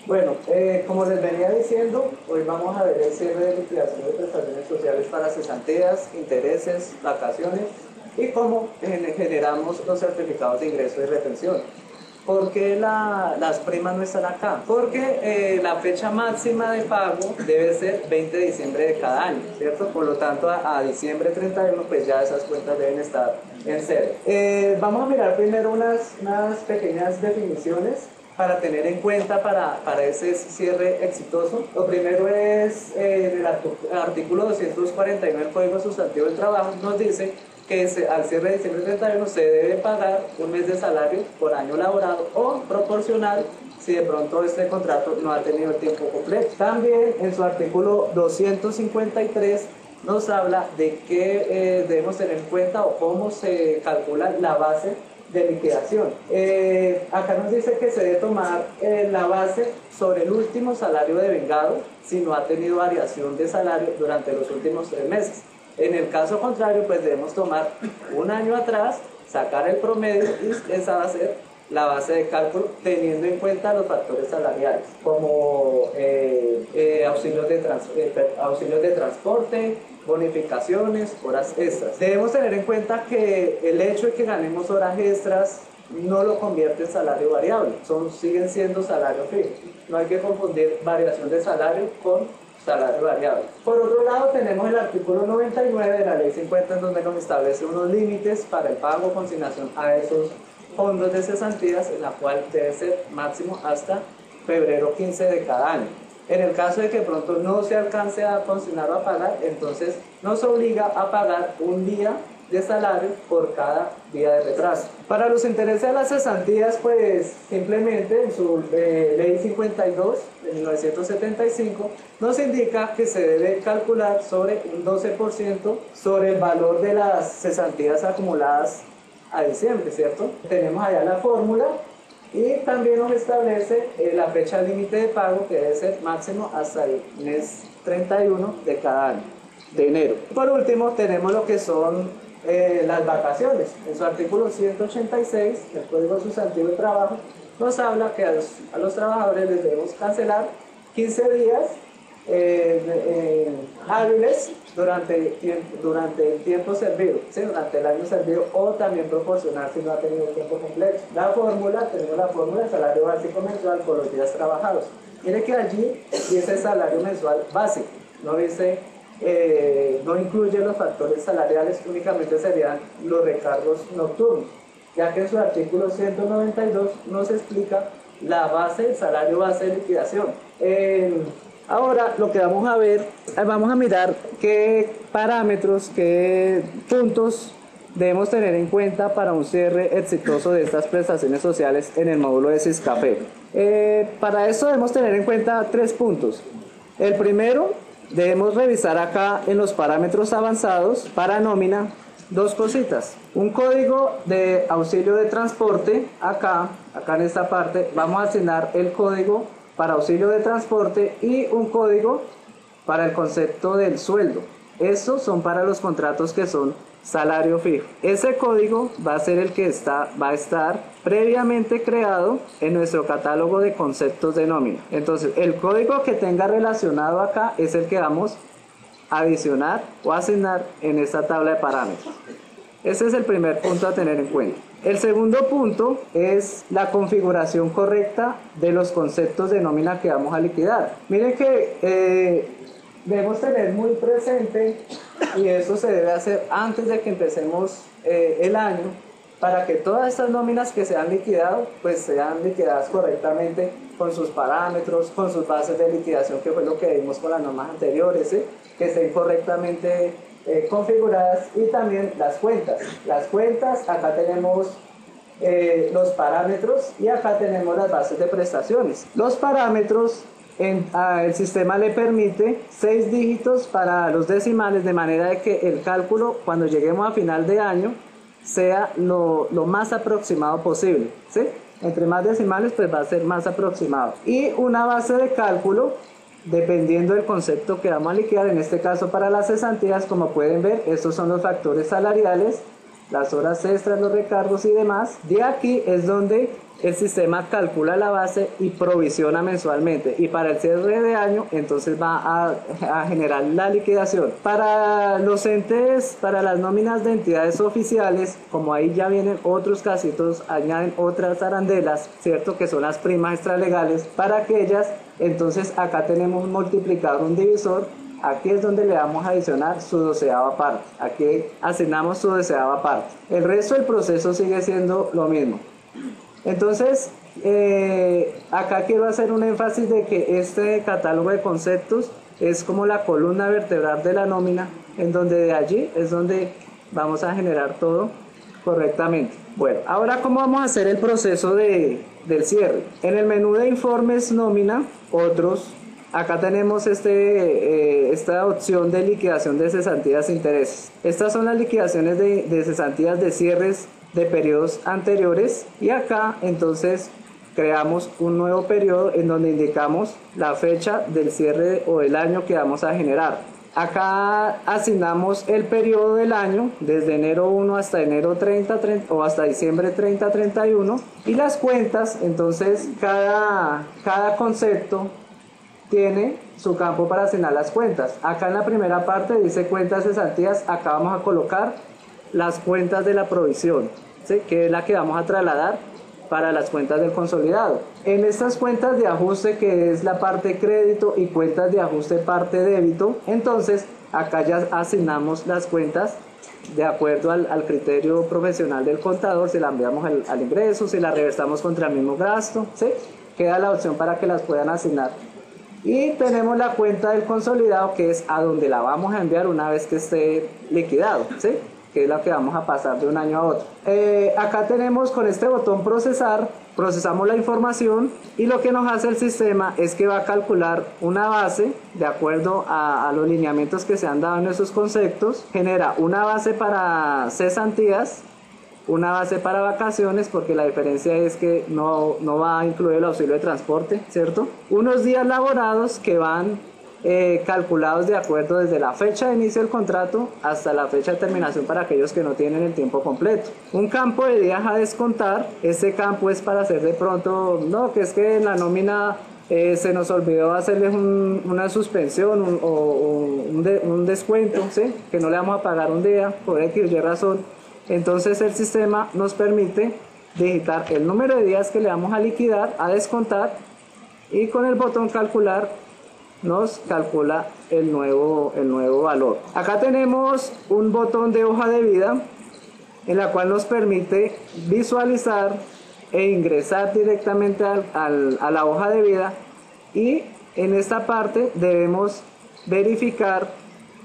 Bueno, como les venía diciendo, hoy vamos a ver el cierre de liquidación de prestaciones sociales para cesantías, intereses, vacaciones y cómo generamos los certificados de ingreso y retención. ¿Por qué las primas no están acá? Porque la fecha máxima de pago debe ser 20 de diciembre de cada año, ¿cierto? Por lo tanto, a diciembre 31, pues ya esas cuentas deben estar en cero. Vamos a mirar primero unas pequeñas definiciones para tener en cuenta para ese cierre exitoso. Lo primero es el artículo 249 del Código Sustantivo del Trabajo, nos dice que al cierre de diciembre 31 se debe pagar un mes de salario por año laborado o proporcional si de pronto este contrato no ha tenido el tiempo completo. También en su artículo 253 nos habla de que debemos tener en cuenta o cómo se calcula la base de liquidación. Acá nos dice que se debe tomar la base sobre el último salario devengado si no ha tenido variación de salario durante los últimos 3 meses. En el caso contrario, pues debemos tomar un año atrás, sacar el promedio y esa va a ser la base de cálculo teniendo en cuenta los factores salariales como auxilios de transporte, bonificaciones, horas extras. Debemos tener en cuenta que el hecho de que ganemos horas extras no lo convierte en salario variable, siguen siendo salario fijo. No hay que confundir variación de salario con salario variable. Por otro lado, tenemos el artículo 99 de la Ley 50 en donde nos establece unos límites para el pago o consignación a esos fondos de cesantías, en la cual debe ser máximo hasta febrero 15 de cada año. En el caso de que pronto no se alcance a consignar o a pagar, entonces nos obliga a pagar un día de salario por cada día de retraso. Para los intereses de las cesantías, pues simplemente en su ley 52 de 1975 nos indica que se debe calcular sobre un 12% sobre el valor de las cesantías acumuladas a diciembre, ¿cierto? Tenemos allá la fórmula y también nos establece la fecha límite de pago que debe ser máximo hasta el mes 31 de cada año, de enero. Por último, tenemos lo que son las vacaciones. En su artículo 186 del Código Sustantivo del Trabajo nos habla que a los trabajadores les debemos cancelar 15 días hábiles durante el tiempo servido, ¿sí? Durante el año servido, o también proporcionar si no ha tenido el tiempo completo. Tenemos la fórmula de salario básico mensual por los días trabajados. Mire que allí dice salario mensual básico, no dice no incluye los factores salariales, únicamente serían los recargos nocturnos, ya que en su artículo 192 nos explica la base, el salario base de liquidación. Ahora lo que vamos a ver, vamos a mirar qué parámetros, qué puntos debemos tener en cuenta para un cierre exitoso de estas prestaciones sociales en el módulo de Siscafé. Para eso debemos tener en cuenta 3 puntos. El primero, debemos revisar acá en los parámetros avanzados para nómina 2 cositas. Un código de auxilio de transporte, acá en esta parte vamos a asignar el código para auxilio de transporte y un código para el concepto del sueldo. Estos son para los contratos que son salario fijo. Ese código va a ser el que va a estar previamente creado en nuestro catálogo de conceptos de nómina. Entonces, el código que tenga relacionado acá es el que vamos a adicionar o asignar en esta tabla de parámetros. Ese es el primer punto a tener en cuenta. El segundo punto es la configuración correcta de los conceptos de nómina que vamos a liquidar. Miren que debemos tener muy presente, y eso se debe hacer antes de que empecemos el año, para que todas estas nóminas que se han liquidado, pues sean liquidadas correctamente con sus parámetros, con sus bases de liquidación, que fue lo que vimos con las normas anteriores, ¿sí? Que estén correctamente configuradas, y también las cuentas. Las cuentas, acá tenemos los parámetros y acá tenemos las bases de prestaciones. Los parámetros, el sistema le permite 6 dígitos para los decimales, de manera de que el cálculo cuando lleguemos a final de año sea lo más aproximado posible, ¿sí? Entre más decimales, pues va a ser más aproximado. Y una base de cálculo, dependiendo del concepto que vamos a liquidar, en este caso para las cesantías, como pueden ver, estos son los factores salariales, las horas extras, los recargos y demás. De aquí es donde el sistema calcula la base y provisiona mensualmente, y para el cierre de año entonces va a generar la liquidación. Para los entes, para las nóminas de entidades oficiales, como ahí ya vienen otros casitos, añaden otras arandelas, ¿cierto? Que son las primas extralegales. Para aquellas, entonces acá tenemos un multiplicador, un divisor. Aquí es donde le vamos a adicionar su 12ª parte. Aquí asignamos su 12ª parte. El resto del proceso sigue siendo lo mismo. Entonces, acá quiero hacer un énfasis de que este catálogo de conceptos es como la columna vertebral de la nómina, en donde de allí es donde vamos a generar todo correctamente. Bueno, ahora ¿cómo vamos a hacer el proceso del cierre? En el menú de informes nómina, otros, acá tenemos esta opción de liquidación de cesantías e intereses. Estas son las liquidaciones de cesantías de cierres de periodos anteriores, y acá entonces creamos un nuevo periodo en donde indicamos la fecha del cierre o del año que vamos a generar. Acá asignamos el periodo del año desde enero 1 hasta enero 30 o hasta diciembre 30-31, y las cuentas, entonces cada concepto tiene su campo para asignar las cuentas. Acá en la primera parte dice cuentas cesantías, acá vamos a colocar las cuentas de la provisión, ¿sí? Que es la que vamos a trasladar para las cuentas del consolidado. En estas cuentas de ajuste, que es la parte crédito, y cuentas de ajuste parte débito, entonces acá ya asignamos las cuentas de acuerdo al criterio profesional del contador, si la enviamos al ingreso, si la reversamos contra el mismo gasto, ¿sí? Queda la opción para que las puedan asignar. Y tenemos la cuenta del consolidado, que es a donde la vamos a enviar una vez que esté liquidado, ¿sí? Que es la que vamos a pasar de un año a otro. Acá tenemos con este botón procesar, procesamos la información, y lo que nos hace el sistema es que va a calcular una base de acuerdo a los lineamientos que se han dado en esos conceptos. Genera una base para cesantías, una base para vacaciones, porque la diferencia es que no va a incluir el auxilio de transporte, ¿cierto? Unos días laborados que van calculados de acuerdo desde la fecha de inicio del contrato hasta la fecha de terminación para aquellos que no tienen el tiempo completo. Un campo de días a descontar, este campo es para hacer de pronto, no, que es que en la nómina se nos olvidó hacerles una suspensión o un descuento, ¿sí? Que no le vamos a pagar un día por X o Y razón. Entonces el sistema nos permite digitar el número de días que le vamos a liquidar, a descontar, y con el botón calcular nos calcula el nuevo valor. Acá tenemos un botón de hoja de vida, en la cual nos permite visualizar e ingresar directamente a la hoja de vida, y en esta parte debemos verificar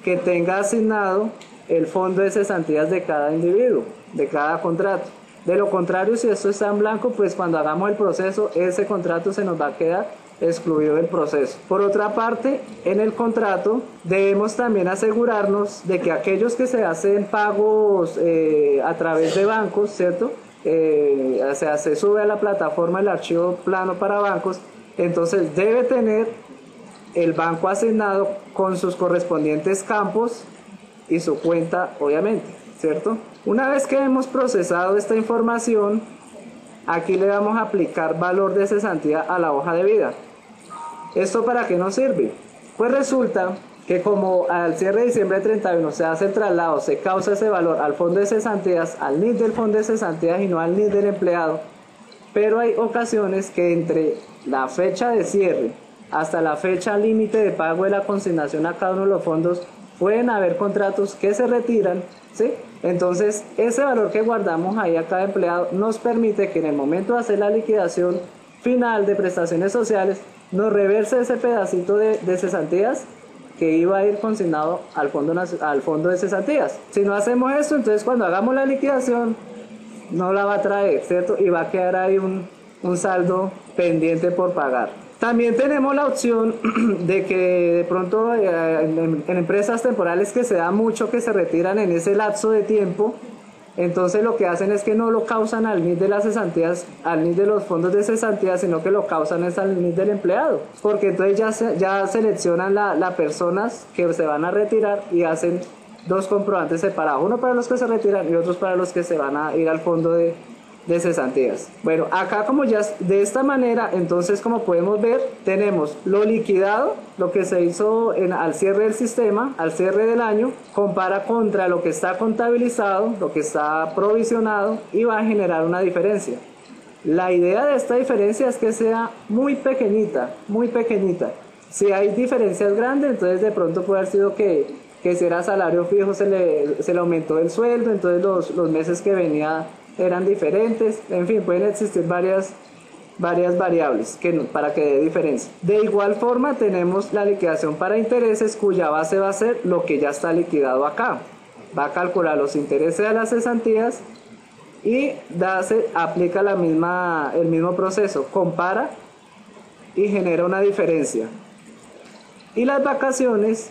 que tenga asignado el fondo de cesantías de cada individuo, de cada contrato. De lo contrario, si esto está en blanco, pues cuando hagamos el proceso, ese contrato se nos va a quedar excluido del proceso. Por otra parte, en el contrato debemos también asegurarnos de que aquellos que se hacen pagos a través de bancos, ¿cierto? O sea, se sube a la plataforma el archivo plano para bancos, entonces debe tener el banco asignado con sus correspondientes campos y su cuenta, obviamente, ¿cierto? Una vez que hemos procesado esta información, aquí le vamos a aplicar valor de cesantía a la hoja de vida. ¿Esto para qué nos sirve? Pues resulta que como al cierre de diciembre 31 se hace el traslado, se causa ese valor al fondo de cesantías, al NID del fondo de cesantías y no al NID del empleado, pero hay ocasiones que entre la fecha de cierre hasta la fecha límite de pago de la consignación a cada uno de los fondos pueden haber contratos que se retiran, ¿sí? Entonces ese valor que guardamos ahí a cada empleado nos permite que en el momento de hacer la liquidación final de prestaciones sociales nos reverse ese pedacito de cesantías que iba a ir consignado al fondo de cesantías. Si no hacemos esto, entonces cuando hagamos la liquidación no la va a traer, ¿cierto? Y va a quedar ahí un saldo pendiente por pagar. También tenemos la opción de que de pronto en empresas temporales que se da mucho que se retiran en ese lapso de tiempo, entonces lo que hacen es que no lo causan al NID de las cesantías, al NID de los fondos de cesantías, sino que lo causan es al NID del empleado, porque entonces ya seleccionan las personas que se van a retirar y hacen dos comprobantes separados, uno para los que se retiran y otros para los que se van a ir al fondo de de cesantías. Bueno, acá como ya de esta manera, entonces como podemos ver, tenemos lo liquidado, lo que se hizo al cierre del sistema, al cierre del año, compara contra lo que está contabilizado, lo que está provisionado y va a generar una diferencia. La idea de esta diferencia es que sea muy pequeñita, muy pequeñita. Si hay diferencias grandes, entonces de pronto puede haber sido que si era salario fijo se le aumentó el sueldo, entonces los meses que venía eran diferentes. En fin, pueden existir varias variables para que dé diferencia. De igual forma tenemos la liquidación para intereses, cuya base va a ser lo que ya está liquidado acá. Va a calcular los intereses de las cesantías y aplica el mismo proceso, compara y genera una diferencia. Y las vacaciones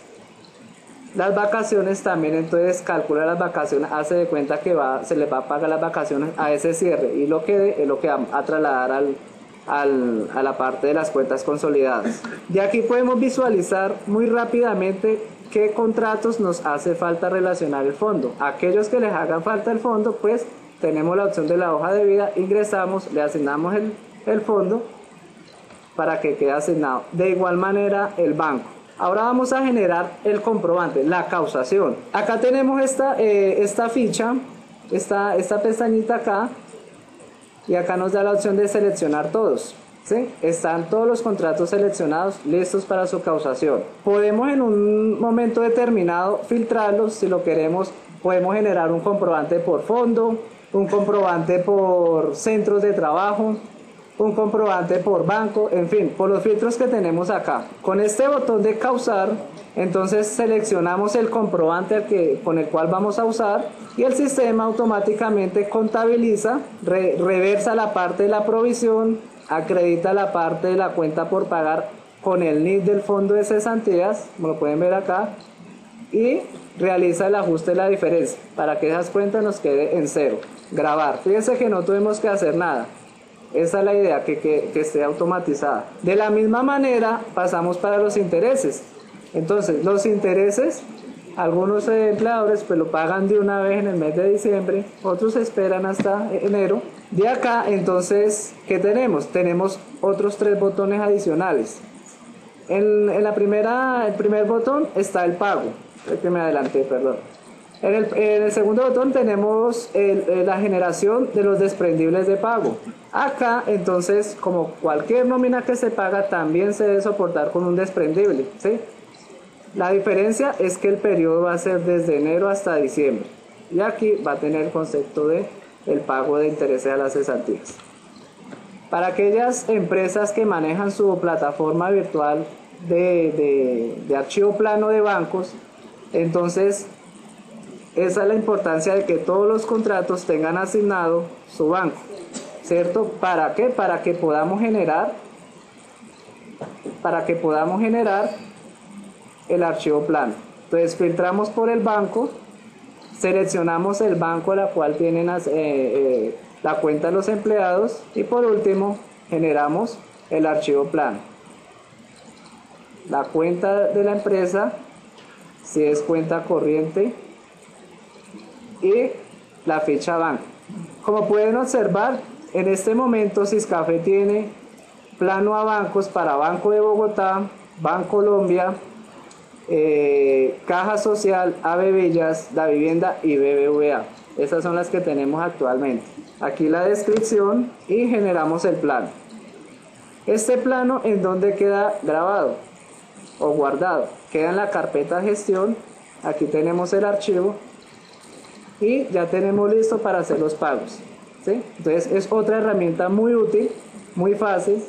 también, entonces calcula las vacaciones, hace de cuenta que se le va a pagar las vacaciones a ese cierre y lo que es lo que va a trasladar a la parte de las cuentas consolidadas. De aquí podemos visualizar muy rápidamente qué contratos nos hace falta relacionar el fondo. Aquellos que les hagan falta el fondo, pues tenemos la opción de la hoja de vida, ingresamos, le asignamos el fondo para que quede asignado. De igual manera el banco. Ahora vamos a generar el comprobante, la causación. Acá tenemos esta ficha, esta pestañita acá, y acá nos da la opción de seleccionar todos. ¿Sí? Están todos los contratos seleccionados, listos para su causación. Podemos en un momento determinado filtrarlos, si lo queremos. Podemos generar un comprobante por fondo, un comprobante por centros de trabajo, un comprobante por banco, en fin, por los filtros que tenemos acá. Con este botón de causar, entonces seleccionamos el comprobante con el cual vamos a usar y el sistema automáticamente contabiliza, reversa la parte de la provisión, acredita la parte de la cuenta por pagar con el NID del fondo de cesantías, como lo pueden ver acá, y realiza el ajuste de la diferencia para que esas cuentas nos quede en cero. Grabar, fíjense que no tuvimos que hacer nada. Esa es la idea, que esté automatizada. De la misma manera pasamos para los intereses. Entonces los intereses, algunos empleadores pues lo pagan de una vez en el mes de diciembre, otros esperan hasta enero. De acá entonces, ¿qué tenemos? Tenemos otros 3 botones adicionales. En el primer botón está el pago, el que me adelanté, perdón. En el segundo botón tenemos la generación de los desprendibles de pago. Acá entonces, como cualquier nómina que se paga, también se debe soportar con un desprendible, ¿sí? La diferencia es que el periodo va a ser desde enero hasta diciembre. Y aquí va a tener el concepto de el pago de intereses a las cesantías. Para aquellas empresas que manejan su plataforma virtual de archivo plano de bancos, entonces esa es la importancia de que todos los contratos tengan asignado su banco, ¿cierto? ¿Para qué? Para que podamos generar el archivo plano. Entonces filtramos por el banco, seleccionamos el banco a la cual tienen la cuenta de los empleados y por último generamos el archivo plano. La cuenta de la empresa, si es cuenta corriente, y la ficha banco. Como pueden observar, en este momento Siscafe tiene plano a bancos para Banco de Bogotá, Bancolombia, Caja Social, AB Villas, Da Vivienda y BBVA. Esas son las que tenemos actualmente. Aquí la descripción y generamos el plano. Este plano, ¿en dónde queda grabado o guardado? Queda en la carpeta gestión. Aquí tenemos el archivo y ya tenemos listo para hacer los pagos, ¿sí? Entonces es otra herramienta muy útil, muy fácil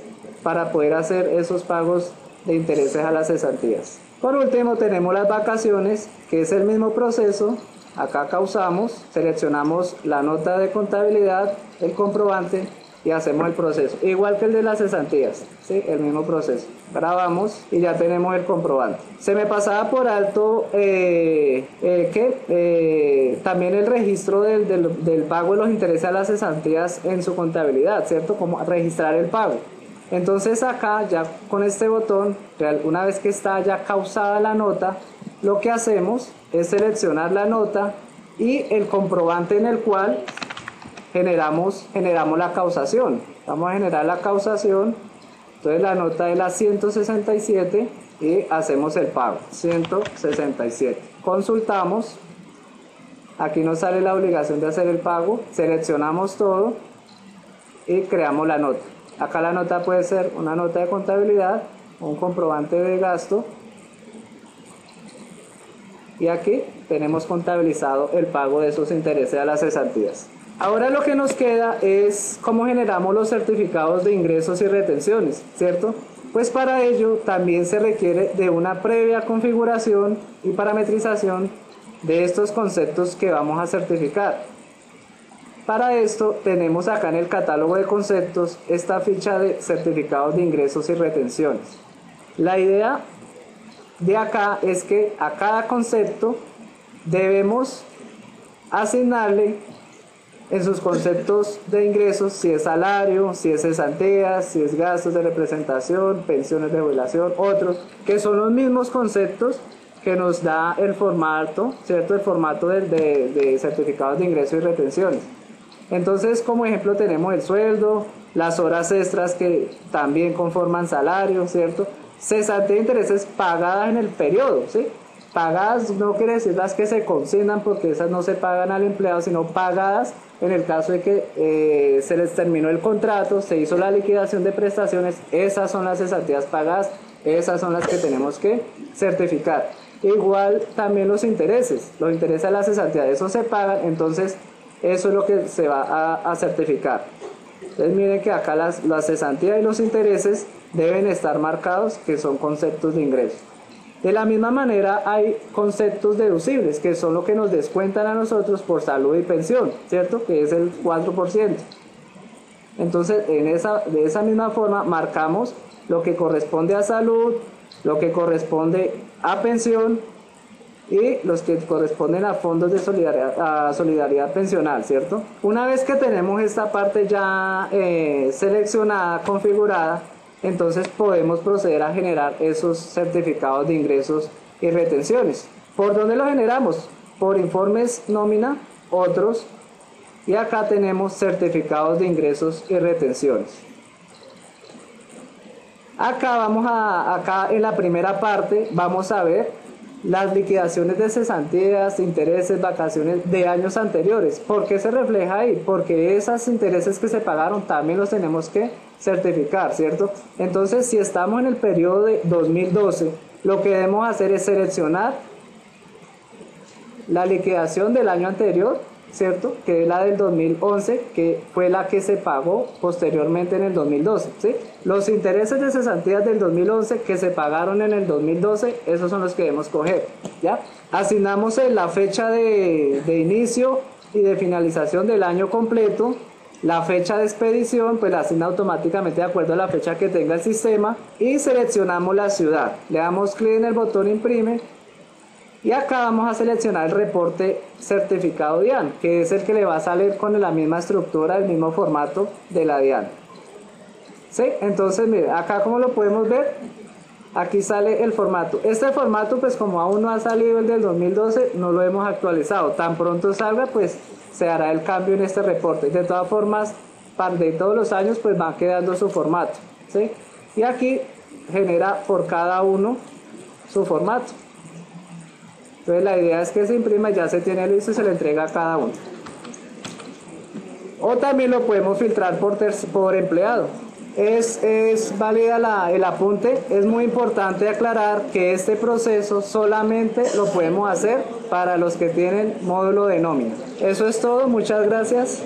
para poder hacer esos pagos de intereses a las cesantías. Por último tenemos las vacaciones, que es el mismo proceso. Acá causamos, seleccionamos la nota de contabilidad, el comprobante y hacemos el proceso, igual que el de las cesantías, ¿sí? El mismo proceso. Grabamos y ya tenemos el comprobante. Se me pasaba por alto también el registro del pago de los intereses a las cesantías en su contabilidad, ¿cierto? Como registrar el pago. Entonces acá ya con este botón, una vez que está ya causada la nota, lo que hacemos es seleccionar la nota y el comprobante en el cual generamos la causación. Vamos a generar la causación, entonces la nota es la 167 y hacemos el pago, 167. Consultamos, aquí nos sale la obligación de hacer el pago, seleccionamos todo y creamos la nota. Acá la nota puede ser una nota de contabilidad, un comprobante de gasto, y aquí tenemos contabilizado el pago de esos intereses a las cesantías. Ahora lo que nos queda es cómo generamos los certificados de ingresos y retenciones, ¿cierto? Pues para ello también se requiere de una previa configuración y parametrización de estos conceptos que vamos a certificar. Para esto tenemos acá en el catálogo de conceptos esta ficha de certificados de ingresos y retenciones. La idea de acá es que a cada concepto debemos asignarle en sus conceptos de ingresos, si es salario, si es cesantías, si es gastos de representación, pensiones de jubilación, otros, que son los mismos conceptos que nos da el formato, ¿cierto? El formato de certificados de ingresos y retenciones. Entonces, como ejemplo, tenemos el sueldo, las horas extras que también conforman salario, ¿cierto? Cesantía de intereses pagadas en el periodo, ¿sí? Pagadas no quiere decir las que se consignan, porque esas no se pagan al empleado, sino pagadas en el caso de que se les terminó el contrato, se hizo la liquidación de prestaciones. Esas son las cesantías pagadas, esas son las que tenemos que certificar. Igual también los intereses de la cesantía, esos se pagan, entonces eso es lo que se va a certificar. Entonces miren que acá la cesantía y los intereses deben estar marcados, que son conceptos de ingreso. De la misma manera hay conceptos deducibles, que son lo que nos descuentan a nosotros por salud y pensión, ¿cierto? Que es el 4%. Entonces de esa misma forma marcamos lo que corresponde a salud, lo que corresponde a pensión y los que corresponden a fondos de solidaridad pensional, ¿cierto? Una vez que tenemos esta parte ya seleccionada, configurada, entonces podemos proceder a generar esos certificados de ingresos y retenciones. ¿Por dónde los generamos? Por informes nómina, otros, y acá tenemos certificados de ingresos y retenciones. Acá en la primera parte vamos a ver las liquidaciones de cesantías, intereses, vacaciones de años anteriores. ¿Por qué se refleja ahí? Porque esos intereses que se pagaron también los tenemos que certificar, ¿cierto? Entonces, si estamos en el periodo de 2012, lo que debemos hacer es seleccionar la liquidación del año anterior, ¿cierto? Que es la del 2011, que fue la que se pagó posteriormente en el 2012, ¿sí? Los intereses de cesantías del 2011 que se pagaron en el 2012, esos son los que debemos coger, ¿ya? Asignamos la fecha de inicio y de finalización del año completo. La fecha de expedición pues la asigna automáticamente de acuerdo a la fecha que tenga el sistema, y seleccionamos la ciudad. Le damos clic en el botón imprime y acá vamos a seleccionar el reporte certificado DIAN, que es el que le va a salir con la misma estructura, el mismo formato de la DIAN. ¿Sí? Entonces mire, acá como lo podemos ver, aquí sale el formato. Este formato pues como aún no ha salido el del 2012, no lo hemos actualizado. Tan pronto salga pues se hará el cambio en este reporte. De todas formas, de todos los años pues va quedando su formato, ¿sí? Y aquí genera por cada uno su formato. Entonces la idea es que se imprima y ya se tiene listo y se le entrega a cada uno. O también lo podemos filtrar por empleado. Es válida el apunte. Es muy importante aclarar que este proceso solamente lo podemos hacer para los que tienen módulo de nómina. Eso es todo, muchas gracias.